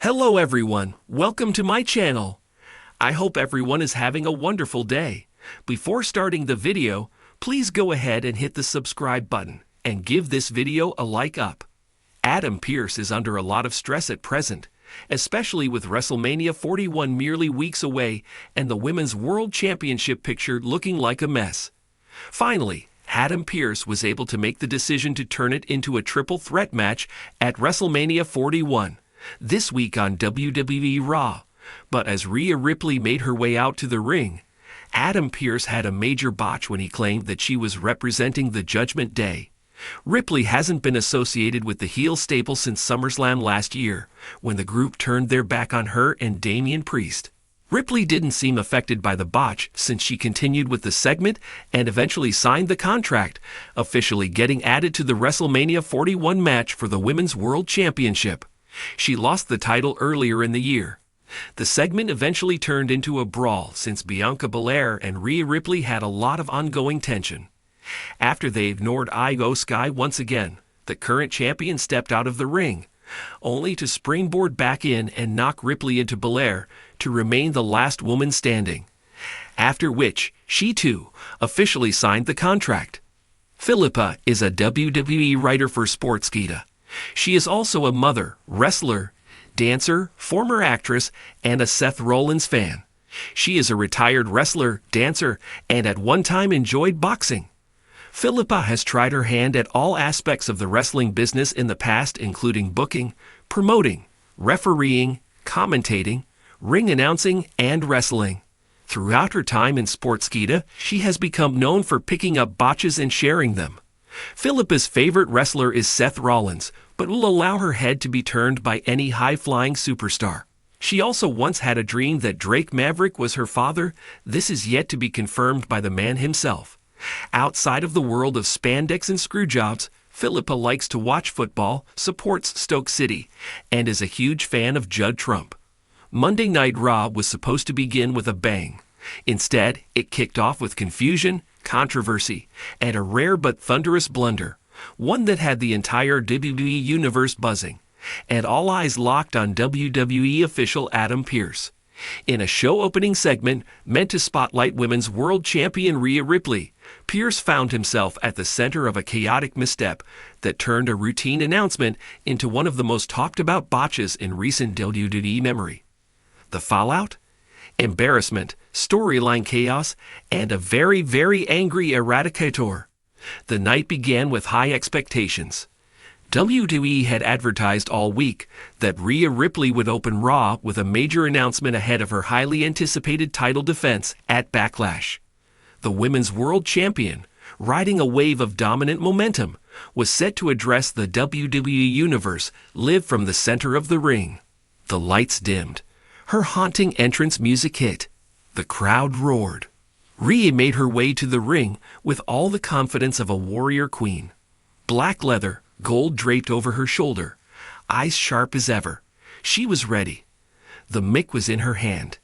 Hello everyone, welcome to my channel. I hope everyone is having a wonderful day. Before starting the video, please go ahead and hit the subscribe button and give this video a like up. Adam Pearce is under a lot of stress at present, especially with WrestleMania 41 merely weeks away and the Women's World Championship picture looking like a mess. Finally, Adam Pearce was able to make the decision to turn it into a triple threat match at WrestleMania 41. This week on WWE Raw. But as Rhea Ripley made her way out to the ring, Adam Pearce had a major botch when he claimed that she was representing the Judgment Day. Ripley hasn't been associated with the heel stable since SummerSlam last year, when the group turned their back on her and Damian Priest. Ripley didn't seem affected by the botch since she continued with the segment and eventually signed the contract, officially getting added to the WrestleMania 41 match for the Women's World Championship. She lost the title earlier in the year. The segment eventually turned into a brawl since Bianca Belair and Rhea Ripley had a lot of ongoing tension. After they ignored Io Sky once again, the current champion stepped out of the ring, only to springboard back in and knock Ripley into Belair to remain the last woman standing. After which, she too officially signed the contract. Philippa is a WWE writer for Sportskeeda. She is also a mother, wrestler, dancer, former actress, and a Seth Rollins fan. She is a retired wrestler, dancer, and at one time enjoyed boxing. Philippa has tried her hand at all aspects of the wrestling business in the past, including booking, promoting, refereeing, commentating, ring announcing, and wrestling. Throughout her time in Sportskeeda, she has become known for picking up botches and sharing them. Philippa's favorite wrestler is Seth Rollins, but will allow her head to be turned by any high-flying superstar. She also once had a dream that Drake Maverick was her father. This is yet to be confirmed by the man himself. Outside of the world of spandex and screwjobs, Philippa likes to watch football, supports Stoke City, and is a huge fan of Judd Trump. Monday Night Raw was supposed to begin with a bang. Instead, it kicked off with confusion, controversy, and a rare but thunderous blunder, one that had the entire WWE universe buzzing, and all eyes locked on WWE official Adam Pearce. In a show-opening segment meant to spotlight Women's World Champion Rhea Ripley, Pearce found himself at the center of a chaotic misstep that turned a routine announcement into one of the most talked-about botches in recent WWE memory. The fallout? Embarrassment, storyline chaos, and a very, very angry Eradicator. The night began with high expectations. WWE had advertised all week that Rhea Ripley would open Raw with a major announcement ahead of her highly anticipated title defense at Backlash. The Women's World Champion, riding a wave of dominant momentum, was set to address the WWE Universe live from the center of the ring. The lights dimmed. Her haunting entrance music hit. The crowd roared. Rhea made her way to the ring with all the confidence of a warrior queen. Black leather, gold draped over her shoulder, eyes sharp as ever. She was ready. The mic was in her hand.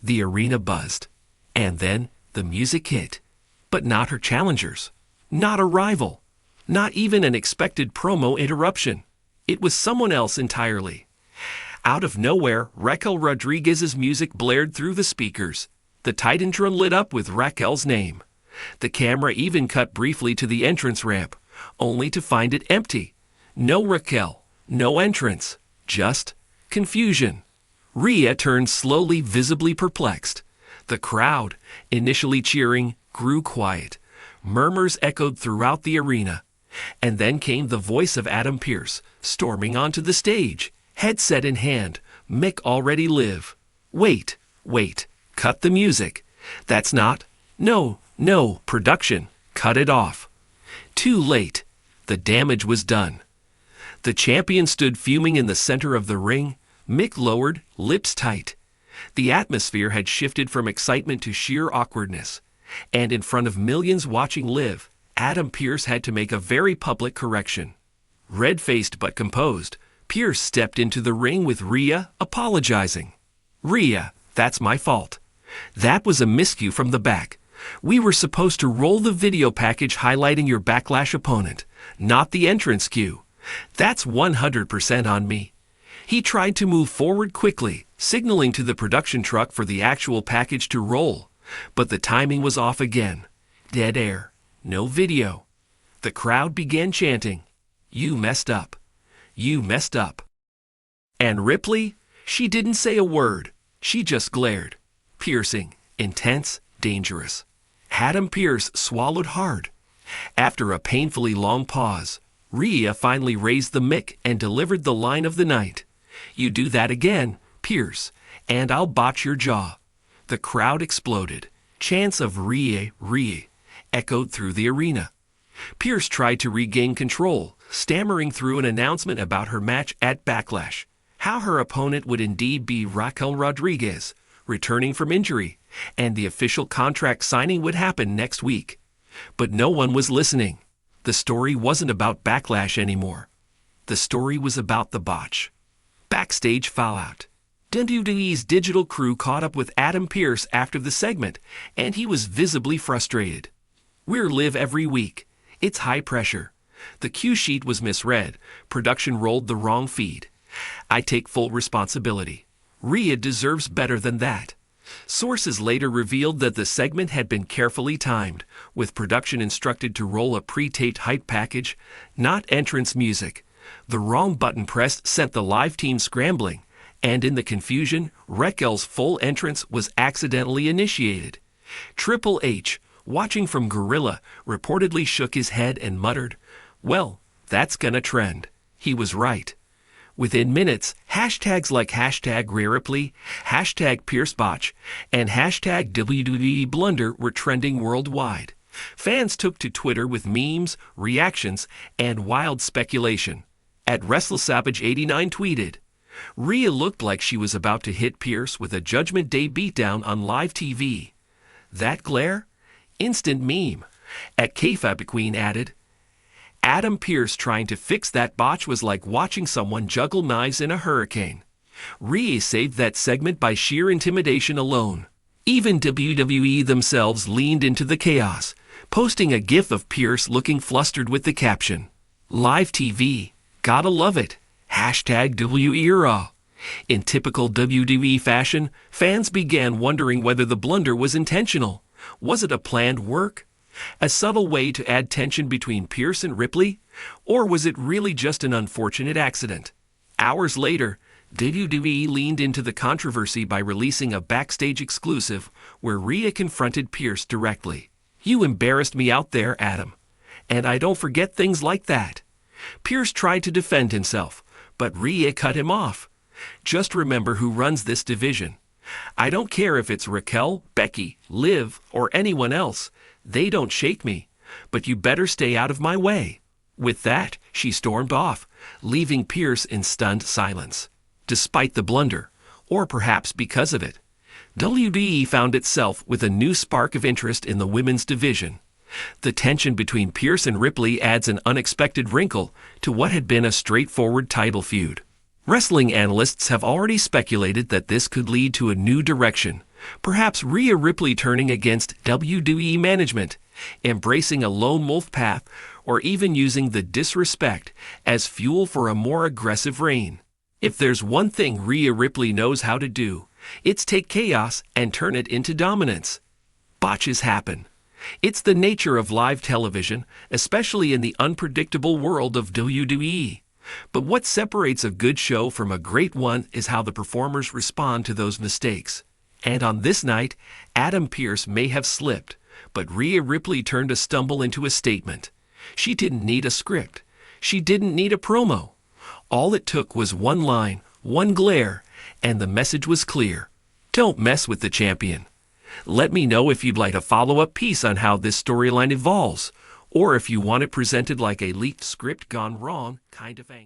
The arena buzzed. And then the music hit. But not her challengers. Not a rival. Not even an expected promo interruption. It was someone else entirely. Out of nowhere, Raquel Rodriguez's music blared through the speakers. The Titantron lit up with Raquel's name. The camera even cut briefly to the entrance ramp, only to find it empty. No Raquel, no entrance, just confusion. Rhea turned slowly, visibly perplexed. The crowd, initially cheering, grew quiet. Murmurs echoed throughout the arena. And then came the voice of Adam Pearce, storming onto the stage. Headset in hand, mic already live. Wait, cut the music. That's not, no, production. Cut it off. Too late. The damage was done. The champion stood fuming in the center of the ring, mic lowered, lips tight. The atmosphere had shifted from excitement to sheer awkwardness. And in front of millions watching live, Adam Pearce had to make a very public correction. Red-faced but composed, Pearce stepped into the ring with Rhea, apologizing. Rhea, that's my fault. That was a miscue from the back. We were supposed to roll the video package highlighting your Backlash opponent, not the entrance cue. That's 100% on me. He tried to move forward quickly, signaling to the production truck for the actual package to roll, but the timing was off again. Dead air. No video. The crowd began chanting, "You messed up. You messed up." And Ripley? She didn't say a word. She just glared. Piercing, intense, dangerous. Adam Pearce swallowed hard. After a painfully long pause, Rhea finally raised the mic and delivered the line of the night. "You do that again, Pearce, and I'll botch your jaw." The crowd exploded. Chants of "Rhea, Rhea" echoed through the arena. Pearce tried to regain control, stammering through an announcement about her match at Backlash. How her opponent would indeed be Raquel Rodriguez, returning from injury, and the official contract signing would happen next week. But no one was listening. The story wasn't about Backlash anymore. The story was about the botch. Backstage fallout. WWE's digital crew caught up with Adam Pearce after the segment, and he was visibly frustrated. "We're live every week. It's high pressure. The cue sheet was misread. Production rolled the wrong feed. I take full responsibility. Rhea deserves better than that." Sources later revealed that the segment had been carefully timed, with production instructed to roll a pre-taped hype package, not entrance music. The wrong button pressed sent the live team scrambling, and in the confusion, Raquel's full entrance was accidentally initiated. Triple H, watching from Gorilla, reportedly shook his head and muttered, "Well, that's gonna trend." He was right. Within minutes, hashtags like hashtag Rhea Ripley, hashtag Pearce Botch, and hashtag WWE Blunder were trending worldwide. Fans took to Twitter with memes, reactions, and wild speculation. At WrestleSavage89 tweeted, "Rhea looked like she was about to hit Pearce with a Judgment Day beatdown on live TV. That glare? Instant meme." At Kayfabe Queen added, "Adam Pearce trying to fix that botch was like watching someone juggle knives in a hurricane." Rhea saved that segment by sheer intimidation alone. Even WWE themselves leaned into the chaos, posting a gif of Pearce looking flustered with the caption, "Live TV. Gotta love it. Hashtag WERA." In typical WWE fashion, fans began wondering whether the blunder was intentional. Was it a planned work? A subtle way to add tension between Pearce and Ripley? Or was it really just an unfortunate accident? Hours later, WWE leaned into the controversy by releasing a backstage exclusive where Rhea confronted Pearce directly. "You embarrassed me out there, Adam. And I don't forget things like that." Pearce tried to defend himself, but Rhea cut him off. "Just remember who runs this division. I don't care if it's Raquel, Becky, Liv, or anyone else. They don't shake me, but you better stay out of my way." With that, she stormed off, leaving Pearce in stunned silence. Despite the blunder, or perhaps because of it, WWE found itself with a new spark of interest in the women's division. The tension between Pearce and Ripley adds an unexpected wrinkle to what had been a straightforward title feud. Wrestling analysts have already speculated that this could lead to a new direction, perhaps Rhea Ripley turning against WWE management, embracing a lone wolf path, or even using the disrespect as fuel for a more aggressive reign. If there's one thing Rhea Ripley knows how to do, it's take chaos and turn it into dominance. Botches happen. It's the nature of live television, especially in the unpredictable world of WWE. But what separates a good show from a great one is how the performers respond to those mistakes. And on this night, Adam Pearce may have slipped, but Rhea Ripley turned a stumble into a statement. She didn't need a script. She didn't need a promo. All it took was one line, one glare, and the message was clear. Don't mess with the champion. Let me know if you'd like a follow-up piece on how this storyline evolves, or if you want it presented like a leaked script gone wrong kind of angle.